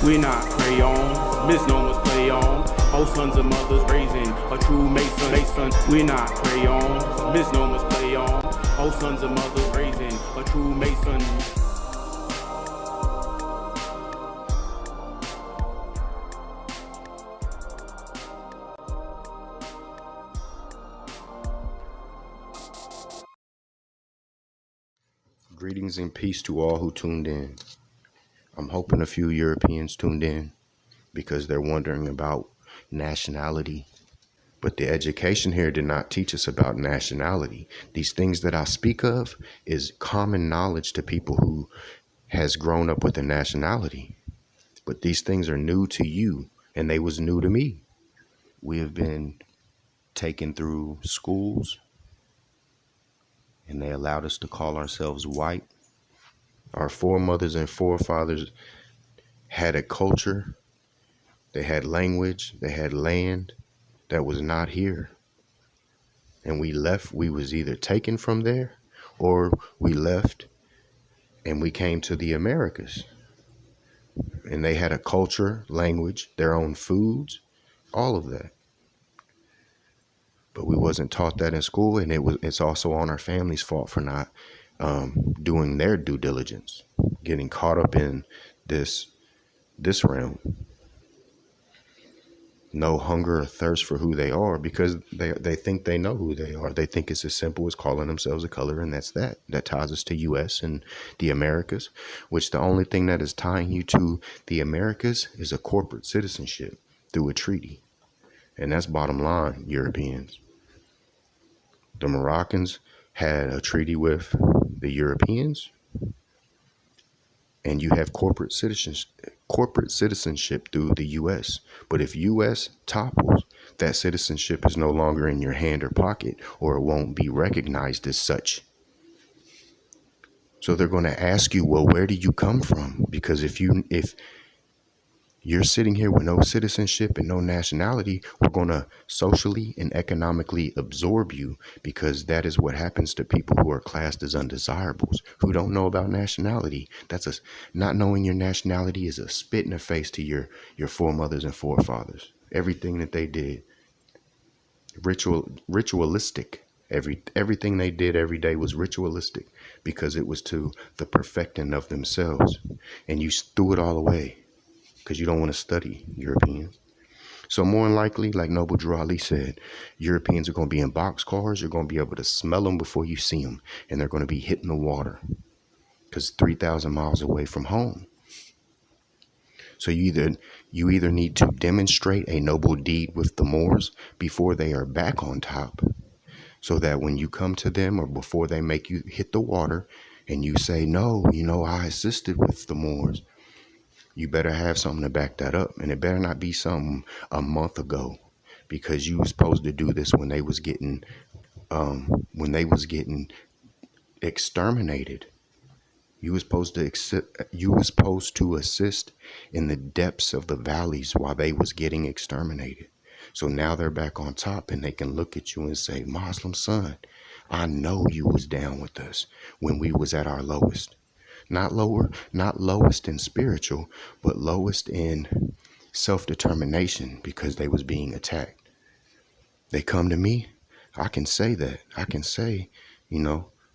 We're not crayons, misnomers play on. Oh, sons of mothers raising a true mason. We're not crayons, misnomers play on. Oh, sons of mothers raising a true mason. Greetings and peace to all who tuned in. I'm hoping a few Europeans tuned in because they're wondering about nationality. But the education here did not teach us about nationality. These things that I speak of is common knowledge to people who has grown up with a nationality. But these things are new to you, and they was new to me. We have been taken through schools, and they allowed us to call ourselves white. Our foremothers and forefathers had a culture, they had language, they had land that was not here. And we was either taken from there or we left and we came to the Americas. And they had a culture, language, their own foods, all of that. But we wasn't taught that in school, and it's also on our family's fault for not doing their due diligence, getting caught up in this realm. No hunger or thirst for who they are because they think they know who they are. They think it's as simple as calling themselves a color, and that's that. That ties us to U.S. and the Americas, which the only thing that is tying you to the Americas is a corporate citizenship through a treaty. And that's bottom line, Europeans. The Moroccans had a treaty with the Europeans, and you have corporate citizenship through the U.S. But if U.S. topples, that citizenship is no longer in your hand or pocket, or it won't be recognized as such. So they're going to ask you, well, where do you come from? Because if you're sitting here with no citizenship and no nationality, we're going to socially and economically absorb you, because that is what happens to people who are classed as undesirables, who don't know about nationality. Not knowing your nationality is a spit in the face to your foremothers and forefathers. Everything that they did, ritualistic. Everything they did every day was ritualistic because it was to the perfecting of themselves. And you threw it all away because you don't want to study Europeans. So more than likely, like Noble Drew Ali said, Europeans are going to be in boxcars. You're going to be able to smell them before you see them. And they're going to be hitting the water because 3,000 miles away from home. So you either need to demonstrate a noble deed with the Moors before they are back on top, so that when you come to them or before they make you hit the water and you say, no, I assisted with the Moors, you better have something to back that up. And it better not be something a month ago, because you were supposed to do this when they was getting exterminated. You were supposed to assist in the depths of the valleys while they was getting exterminated. So now they're back on top, and they can look at you and say, Moslem son, I know you was down with us when we was at our lowest. Not lowest in spiritual, but lowest in self-determination, because they was being attacked. They come to me. I can say that. I can say,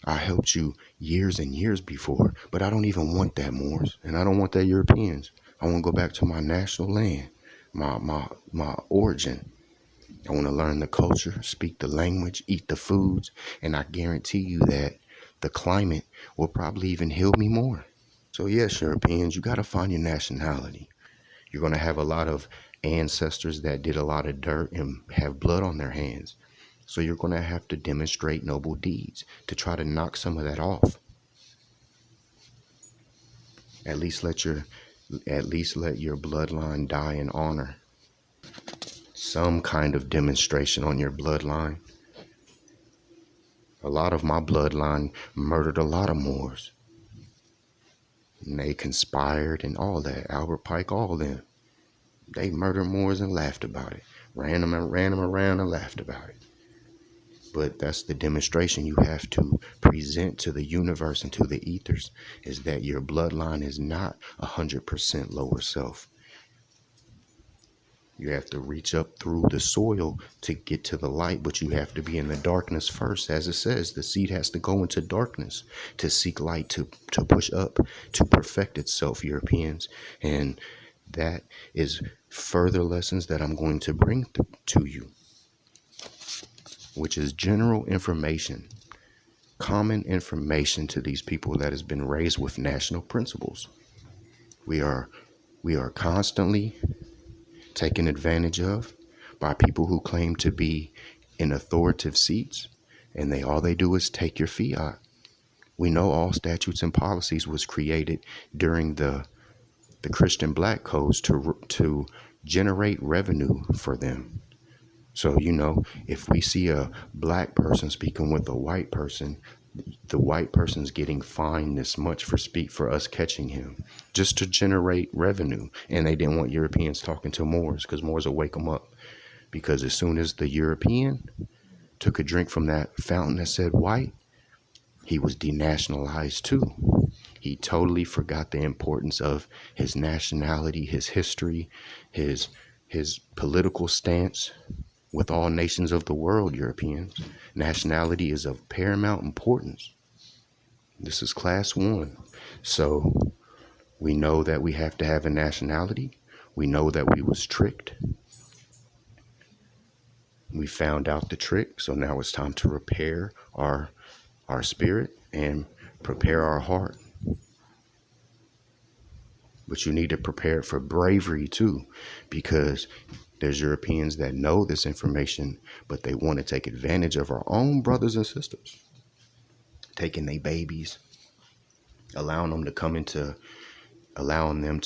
I helped you years and years before, but I don't even want that Moors, and I don't want that Europeans. I want to go back to my national land, my origin. I want to learn the culture, speak the language, eat the foods, and I guarantee you that the climate will probably even heal me more. So yes, Europeans, you got to find your nationality. You're going to have a lot of ancestors that did a lot of dirt and have blood on their hands. So you're going to have to demonstrate noble deeds to try to knock some of that off. At least let your bloodline die in honor. Some kind of demonstration on your bloodline. A lot of my bloodline murdered a lot of Moors. And they conspired and all that. Albert Pike, all them. They murdered Moors and laughed about it. Ran them around and laughed about it. But that's the demonstration you have to present to the universe and to the ethers, is that your bloodline is not 100% lower self. You have to reach up through the soil to get to the light, but you have to be in the darkness first. As it says, the seed has to go into darkness to seek light, to push up, to perfect itself, Europeans. And that is further lessons that I'm going to bring to you, which is general information, common information to these people that has been raised with national principles. We are constantly taken advantage of by people who claim to be in authoritative seats, and all they do is take your fiat. We know all statutes and policies was created during the Christian black codes to generate revenue for them. So, if we see a black person speaking with a white person, the white person's getting fined this much for us catching him, just to generate revenue. And they didn't want Europeans talking to Moors, because Moors will wake them up. Because as soon as the European took a drink from that fountain that said white, he was denationalized too. He totally forgot the importance of his nationality, his history, his political stance. With all nations of the world, Europeans, nationality is of paramount importance. This is class 1. So we know that we have to have a nationality. We know that we was tricked. We found out the trick. So now it's time to repair our spirit and prepare our heart. But you need to prepare it for bravery too, because there's Europeans that know this information, but they want to take advantage of our own brothers and sisters, taking their babies, allowing them to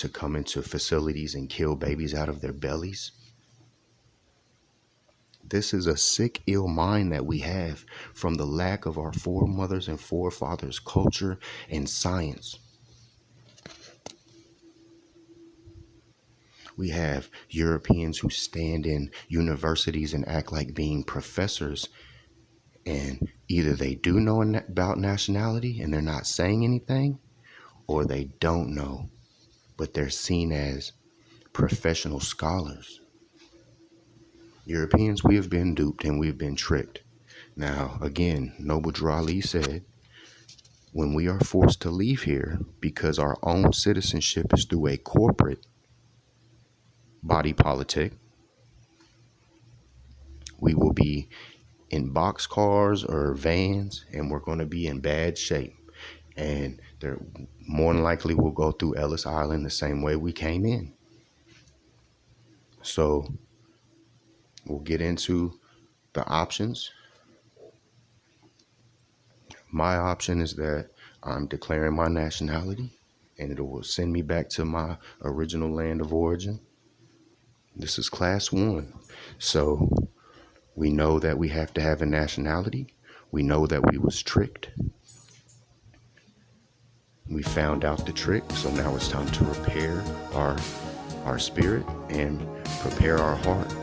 come into facilities and kill babies out of their bellies. This is a sick, ill mind that we have from the lack of our foremothers and forefathers' culture and science. We have Europeans who stand in universities and act like being professors, and either they do know about nationality and they're not saying anything, or they don't know, but they're seen as professional scholars. Europeans, we have been duped and we've been tricked. Now, again, Noble Drew Ali said, when we are forced to leave here because our own citizenship is through a corporate body politic, we will be in boxcars or vans, and we're going to be in bad shape. And they're more than likely will go through Ellis Island the same way we came in. So we'll get into the options. My option is that I'm declaring my nationality, and it will send me back to my original land of origin. This is class 1. So we know that we have to have a nationality. We know that we was tricked. We found out the trick. So now it's time to repair our spirit and prepare our heart.